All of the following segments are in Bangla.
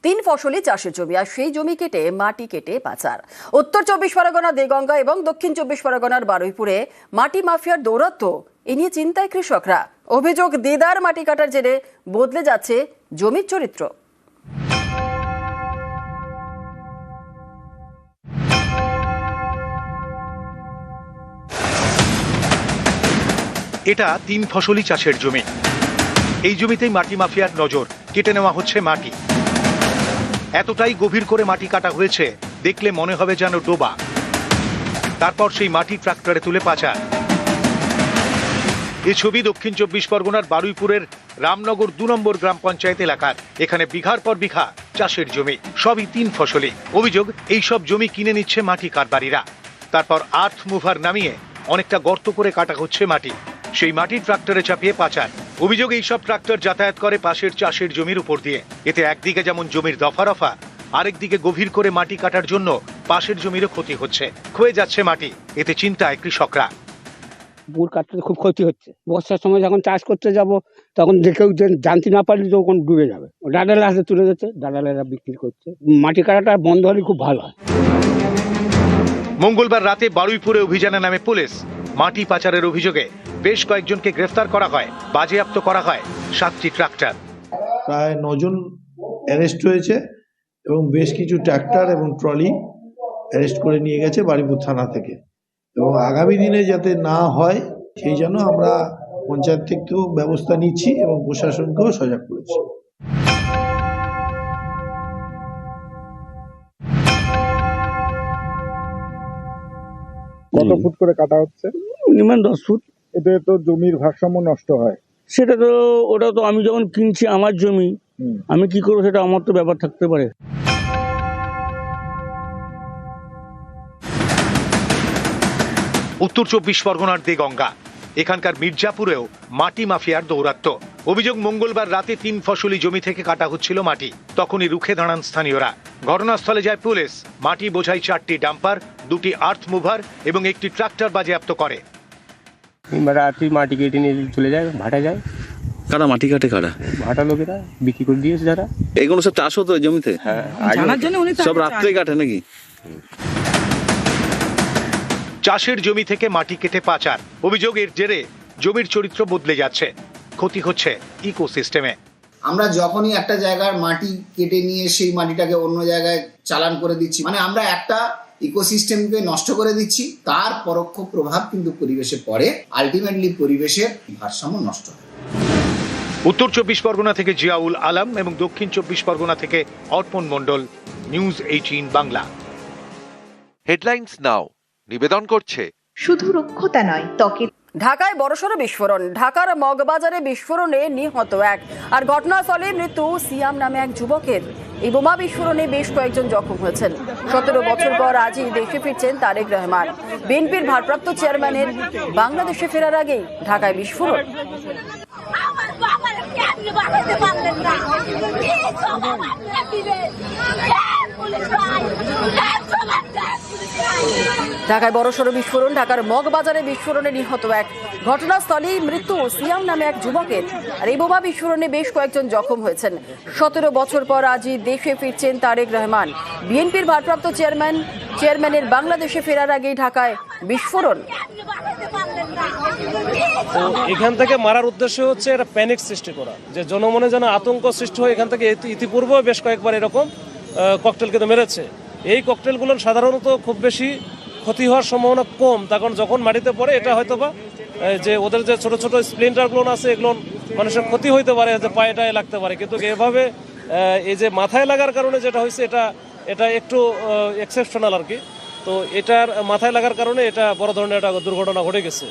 তিন ফসলি চাষের জমি, আর সেই জমি কেটে মাটি কেটে পাচার। উত্তর 24 পরগনা দেগঙ্গা এবং দক্ষিণ 24 পরগনার বারুইপুরে মাটি মাফিয়ার দৌরাত্ম্য। এ নিয়ে চিন্তায় কৃষকরা। অভিযোগ, দেদার মাটি কাটার জেরে বদলে যাচ্ছে জমির চরিত্র। এটা তিন ফসলি চাষের জমি। এই জমিতেই মাটি মাফিয়ার নজর। কেটে নেওয়া হচ্ছে মাটি। এতটাই গভীর করে মাটি কাটা হয়েছে, দেখলে মনে হবে যেন ডোবা। তারপর সেই মাটি ট্রাক্টরে তুলে পাচার। এই ছবি দক্ষিণ 24 পরগনার বারুইপুরের রামনগর 2 নম্বর গ্রাম পঞ্চায়েত এলাকার। এখানে বিঘার পর বিঘা চাষের জমি, সবই তিন ফসলি। অভিযোগ, এই সব জমি কিনে নিচ্ছে মাটি কারবারিরা। তারপর আর্থ মুভার নামিয়ে অনেকটা গর্ত করে কাটা হচ্ছে মাটি। সেই মাটি ট্রাক্টরে চাপিয়ে পাচার। অভিযোগ, এই সব ট্রাক্টর যাতায়াত করে পাশের চাষের জমির উপর দিয়ে। এতে একদিকে যেমন জমির দফা রফা, আরেকদিকে গভীর করে মাটি কাটার জন্য পাশের জমিরও ক্ষতি হচ্ছে, ক্ষয়ে যাচ্ছে মাটি। এতে চিন্তায় কৃষকরা। বুর কাটতে খুব ক্ষতি হচ্ছে। বর্ষার সময় যখন চাষ করতে যাব তখন কেউ জানতে না পারলে তখন ডুবে যাবে। ডাডালের হাতে তুলে যাচ্ছে, ডাডালেরা বিক্রি করছে। মাটি কাটাটা বন্ধ হলে খুব ভালো হয়। মঙ্গলবার রাতে বারুইপুরে অভিযানে নামে পুলিশ। মাটি পাচারের অভিযোগে বেশ কয়েকজনকে গ্রেফতার করা হয়, বাজেয়াপ্ত করা হয় 7টি ট্রাক্টর। প্রায় 9 জন অ্যারেস্ট হয়েছে এবং বেশ কিছু ট্রাক্টর এবং ট্রলি অ্যারেস্ট করে নিয়ে গেছে বারুইপুর থানা থেকে। এবং আগামী দিনে যাতে না হয় সেই জন্য আমরা পঞ্চায়েত থেকেও ব্যবস্থা নিচ্ছি এবং প্রশাসনকেও সজাগ করেছি। কত ফুট করে কাটা হচ্ছে? Minimum 10 foot. এতে তো জমির ভারসাম্য নষ্ট হয়। সেটা তো ওটা তো আমি যখন কিনছি আমার জমি, আমি কি করবো সেটা আমার তো ব্যাপার থাকতে পারে। উত্তর 24 পরগনার দেগঙ্গা, এখানকার মির্জাপুরেও মাটি মাফিয়ার দৌরাত্ম্য। অভিযোগ, মঙ্গলবার রাতে তিন ফসলি জমি থেকে কাটা হচ্ছিল মাটি। তখনই রুখে দাঁড়ান স্থানীয়রা। ঘটনাস্থলে যায় পুলিশ। মাটি বোঝাই 4টি ডাম্পার, 2টি আর্থ মুভার এবং একটি ট্রাক্টর বাজেয়াপ্ত করে। রাত্রি মাটি কেটে নিয়ে চলে যায়, ভাটা যায়। কারা মাটি কাটে? কারা? ভাটা লোকেরা বিক্রি করে দিয়েছে যারা। এগুলো সব চাষ হতো জমিতে? হ্যাঁ, সব রাত্রে কাটে নাকি? চাষের জমি থেকে মাটি কেটে পাচার। অভিযোগ, এর জেরে জমির চরিত্র বদলে যাচ্ছে, ক্ষতি হচ্ছে ইকোসিস্টেমে। আমরা যখনই একটা জায়গার মাটি কেটে নিয়ে সেই মাটিটাকে অন্য জায়গায় চালান করে দিচ্ছি, মানে আমরা একটা ইকোসিস্টেমকে নষ্ট করে দিচ্ছি। তার পরোক্ষ প্রভাব কিন্তু পরিবেশে পড়ে। আলটিমেটলি পরিবেশের ভারসাম্য নষ্ট হয়। উত্তর 24 পরগনা থেকে জিয়াউল আলম এবং দক্ষিণ 24 পরগনা থেকে অর্পণ মণ্ডল, নিউজ 18 বাংলা। হেডলাইন্স নাও নিবেদন করছে শুধু রুক্ষতা নয়, ত্বকের। ঢাকায় বড়সড় বিস্ফোরণ। ঢাকার মগবাজারে বিস্ফোরণে নিহত এক, আর ঘটনাস্থলে মৃত্যু সিয়াম নামে এক যুবকের। এই বোমা বিস্ফোরণে বেশ কয়েকজন জখম হয়েছেন। 17 বছর পর আজই দেশে ফিরছেন তারেক রহমান। বিএনপির ভারপ্রাপ্ত চেয়ারম্যানের বাংলাদেশে ফেরার আগেই ঢাকায় বিস্ফোরণ। ঢাকায় বড়সড় বিস্ফোরণ। ঢাকার মগবাজারে বিস্ফোরণে নিহত এক, ঘটনাস্থলেই মৃত্যু সিয়াম নামে এক যুবকের। আর এই বোমা বিস্ফোরণে বেশ কয়েকজন জখম হয়েছেন। 17 বছর পর আজই দেশে ফিরছেন তারেক রহমান। বিএনপির ভারপ্রাপ্ত চেয়ারম্যানের বাংলাদেশে ফেরার আগেই ঢাকায় বিস্ফোরণ। তো এখান থেকে মারার উদ্দেশ্য হচ্ছে একটা প্যানিক সৃষ্টি করা, যে জনমনে যেন আতঙ্ক সৃষ্টি হয়। এখান থেকে ইতিপূর্বেও বেশ কয়েকবার এরকম ককটেল কিন্তু মেরেছে। এই ককটেলগুলোর সাধারণত খুব বেশি ক্ষতি হওয়ার সম্ভাবনা কম, তখন যখন মাটিতে পড়ে এটা হয়তো বা যে ওদের যে ছোট ছোট স্প্লিন্টারগুলো আছে এগুলো মানুষের ক্ষতি হইতে পারে, যে পায়েটায় লাগতে পারে। কিন্তু এভাবে এই যে মাথায় লাগার কারণে যেটা হয়েছে এটা একটু এক্সেপশনাল আর কি। তো এটার মাথায় লাগার কারণে এটা বড় ধরনের একটা দুর্ঘটনা ঘটে গেছে।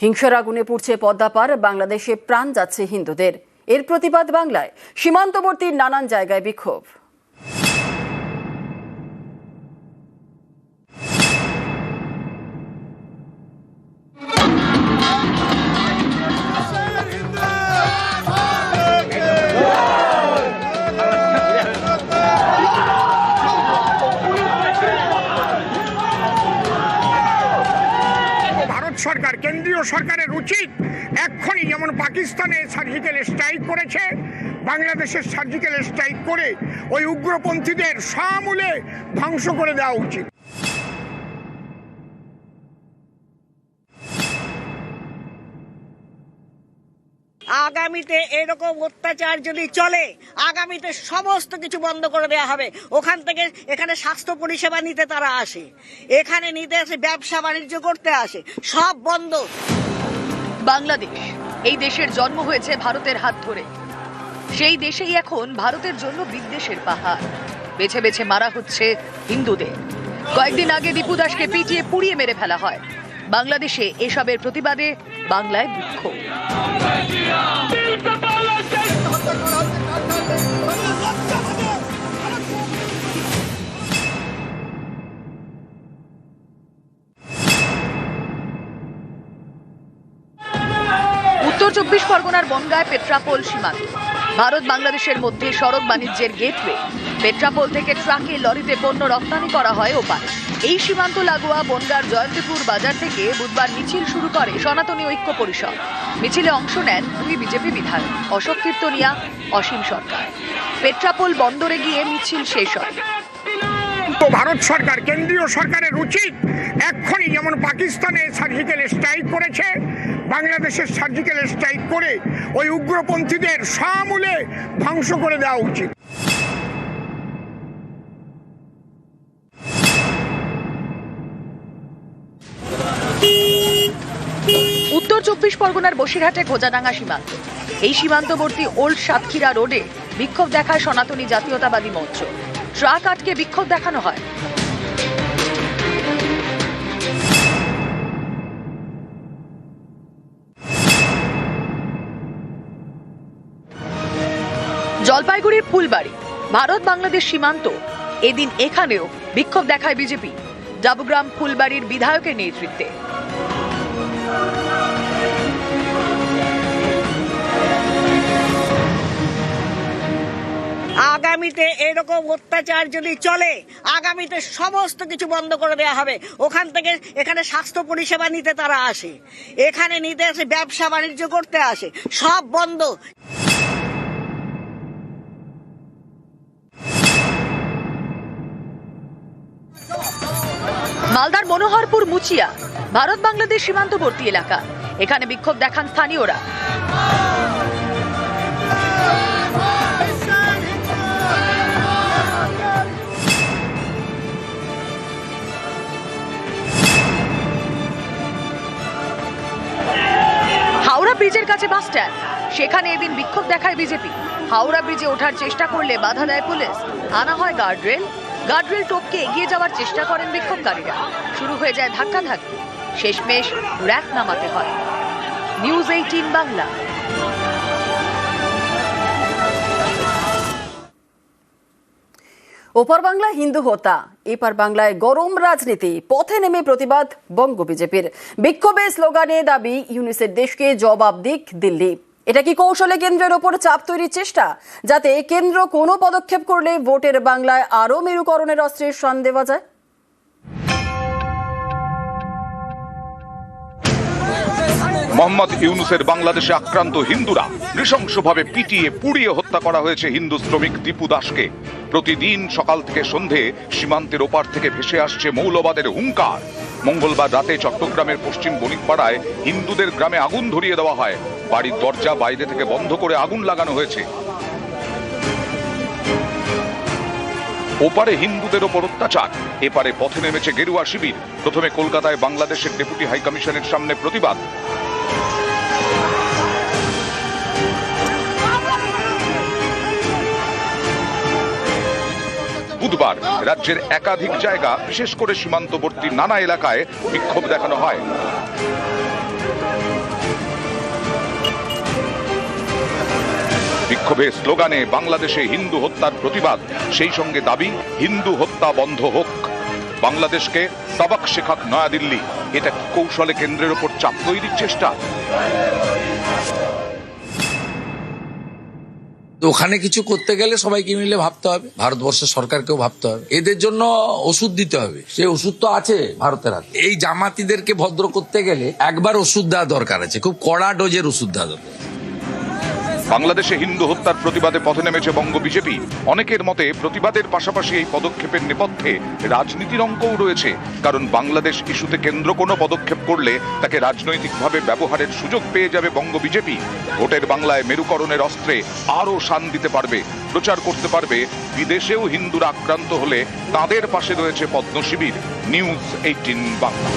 হিংসার আগুনে পুড়ছে পদ্মাপার। বাংলাদেশে প্রাণ যাচ্ছে হিন্দুদের। এর প্রতিবাদ বাংলায় সীমান্তবর্তী নানান জায়গায় বিক্ষোভ। সরকার, কেন্দ্রীয় সরকারের উচিত এক্ষুনি, যেমন পাকিস্তানে সার্জিক্যাল স্ট্রাইক করেছে, বাংলাদেশের সার্জিক্যাল স্ট্রাইক করে ওই উগ্রপন্থীদের সমূলে ধ্বংস করে দেওয়া উচিত। আগামীতে এরকম অত্যাচার যদি চলে, আগামীতে সমস্ত কিছু বন্ধ করে দেওয়া হবে। ওখান থেকে এখানে স্বাস্থ্য পরিষেবা নিতে তারা আসে, এখানে নিতে আসে, ব্যবসা বাণিজ্য করতে আসে, সব বন্ধ। বাংলাদেশ, এই দেশের জন্ম হয়েছে ভারতের হাত ধরে। সেই দেশেই এখন ভারতের জন্য বিদ্বেষের পাহাড়। বেছে বেছে মারা হচ্ছে হিন্দুদের। কয়েকদিন আগে দীপু দাসকে পিটিয়ে পুড়িয়ে মেরে ফেলা হয়। বাংলাদেশে এসবের প্রতিবাদে বাংলায় বিক্ষোভ। উত্তর 24 পরগনার বনগাঁয় পেট্রাপোল সীমান্ত। ভারত বাংলাদেশের মধ্যে সড়ক বাণিজ্যের গেটওয়ে। পেট্রাপোল থেকে ট্রাকে লরিতে পণ্য রপ্তানি করা হয় ওপারে। এই সীমান্ত লাগোয়া বনগাঁর জয়ন্তীপুর বাজার থেকে বুধবার মিছিল শুরু করে সনাতনী ঐক্য পরিষদ। মিছিলে অংশ নেন 2 বিজেপি বিধায়ক, অশোক কীর্তনিয়া, অসীম সরকার। পেট্রাপোল বন্দরে গিয়ে মিছিল শেষ হয়। ভারত সরকার, কেন্দ্রীয় সরকারের উচিত এক্ষুনি, যেমন পাকিস্তানে সার্জিক্যাল স্ট্রাইক করেছে, বাংলাদেশের সার্জিক্যাল স্ট্রাইক করে ওই উগ্রপন্থীদের সমূলে ধ্বংস করে দেওয়া উচিত। উত্তর 24 পরগনার বসিরহাটে খোজাডাঙ্গা সীমান্ত। এই সীমান্তবর্তী ওল্ড সাতক্ষীরা রোডে বিক্ষোভ দেখায় সনাতনী জাতীয়তাবাদী মঞ্চ। ট্রাক আটকে বিক্ষোভ দেখানো হয়। জলপাইগুড়ির ফুলবাড়ি, ভারত বাংলাদেশ সীমান্ত। এদিন এখানেও বিক্ষোভ দেখায় বিজেপি। ডাবুগ্রাম ফুলবাড়ির বিধায়কের নেতৃত্বে। আগামীতে এরকম অত্যাচার যদি চলে, আগামীতে সমস্ত কিছু বন্ধ করে দেওয়া হবে। ওখান থেকে এখানে স্বাস্থ্য পরিষেবা নিতে তারা আসে, এখানে নিতে আসে, ব্যবসা বাণিজ্য করতে আসে, সব বন্ধ। মালদার মনোহরপুর মুচিয়া, ভারত বাংলাদেশ সীমান্তবর্তী এলাকা। এখানে বিক্ষোভ দেখান স্থানীয়রা। হাওড়া ব্রিজের কাছে বাস স্ট্যান্ড, সেখানে এদিন বিক্ষোভ দেখায় বিজেপি। হাওড়া ব্রিজে ওঠার চেষ্টা করলে বাধা দেয় পুলিশ। আনা হয় গার্ডরেল। গার্ডরেল টপকে এগিয়ে যাওয়ার চেষ্টা করেন বিক্ষোভকারীরা। শুরু হয়ে যায় ধাক্কাধাক্কি। শেষমেশ র্যাক নামাতে হয়। নিউজ 18 বাংলা। ওপার বাংলায় হিন্দু হত্যা, এপার বাংলায় গরম রাজনীতি। পথে নেমে প্রতিবাদ বঙ্গ বিজেপির। বিক্ষোভে স্লোগানে দাবি ইউনিসের দেশকে জবাব দিক দিল্লি। এটা কি কৌশলে কেন্দ্রের ওপর চাপ তৈরির চেষ্টা, যাতে কেন্দ্র কোনো পদক্ষেপ করলে ভোটের বাংলায় আরো মেরুকরণের অস্ত্রের শান দেওয়া যায়? মোহাম্মদ ইউনুসের বাংলাদেশে আক্রান্ত হিন্দুরা নৃশংসভাবে পিটিয়ে পুড়িয়ে হত্যা করা হয়েছে হিন্দু শ্রমিক দীপু দাসকে। প্রতিদিন সকাল থেকে সন্ধে সীমান্তের ওপার থেকে ভেসে আসছে মৌলবাদের হুঙ্কার। মঙ্গলবার রাতে চট্টগ্রামের পশ্চিম বণিকপাড়ায় হিন্দুদের গ্রামে আগুন ধরিয়ে দেওয়া হয়। বাড়ির দরজা বাইরে থেকে বন্ধ করে আগুন লাগানো হয়েছে। ওপারে হিন্দুদের ওপর অত্যাচার, এপারে পথে নেমেছে গেরুয়া শিবির। প্রথমে কলকাতায় বাংলাদেশের ডেপুটি হাই কমিশনের সামনে প্রতিবাদ। বুধবার রাজ্যের একাধিক জায়গা, বিশেষ করে সীমান্তবর্তী নানা এলাকায় বিক্ষোভ দেখানো হয়। বিক্ষোভে স্লোগানে বাংলাদেশে হিন্দু হত্যার প্রতিবাদ, সেই সঙ্গে দাবি হিন্দু হত্যা বন্ধ হোক। বাংলাদেশকে সবক শেখাক নয়াদিল্লি। এটা কি কৌশলে কেন্দ্রের ওপর চাপ তৈরির চেষ্টা? ওখানে কিছু করতে গেলে সবাইকে মিলে ভাবতে হবে, ভারতবর্ষের সরকারকেও ভাবতে হবে। এদের জন্য ওষুধ দিতে হবে, সেই ওষুধ তো আছে ভারতের হাতে। এই জামাতিদেরকে ভদ্র করতে গেলে একবার ওষুধ দেওয়া দরকার আছে, খুব কড়া ডোজের ওষুধ দেওয়া দরকার। বাংলাদেশে হিন্দু হত্যার প্রতিবাদে পথে নেমেছে বঙ্গ বিজেপি। অনেকের মতে প্রতিবাদের পাশাপাশি এই পদক্ষেপের নেপথ্যে রাজনীতির অঙ্কও রয়েছে, কারণ বাংলাদেশ ইস্যুতে কেন্দ্র কোনো পদক্ষেপ করলে তাকে রাজনৈতিকভাবে ব্যবহারের সুযোগ পেয়ে যাবে বঙ্গ বিজেপি। ভোটের বাংলায় মেরুকরণের অস্ত্রে আরও শান দিতে পারবে, প্রচার করতে পারবে বিদেশেও হিন্দুরা আক্রান্ত হলে তাদের পাশে রয়েছে পদ্ম শিবির। নিউজ 18 বাংলা।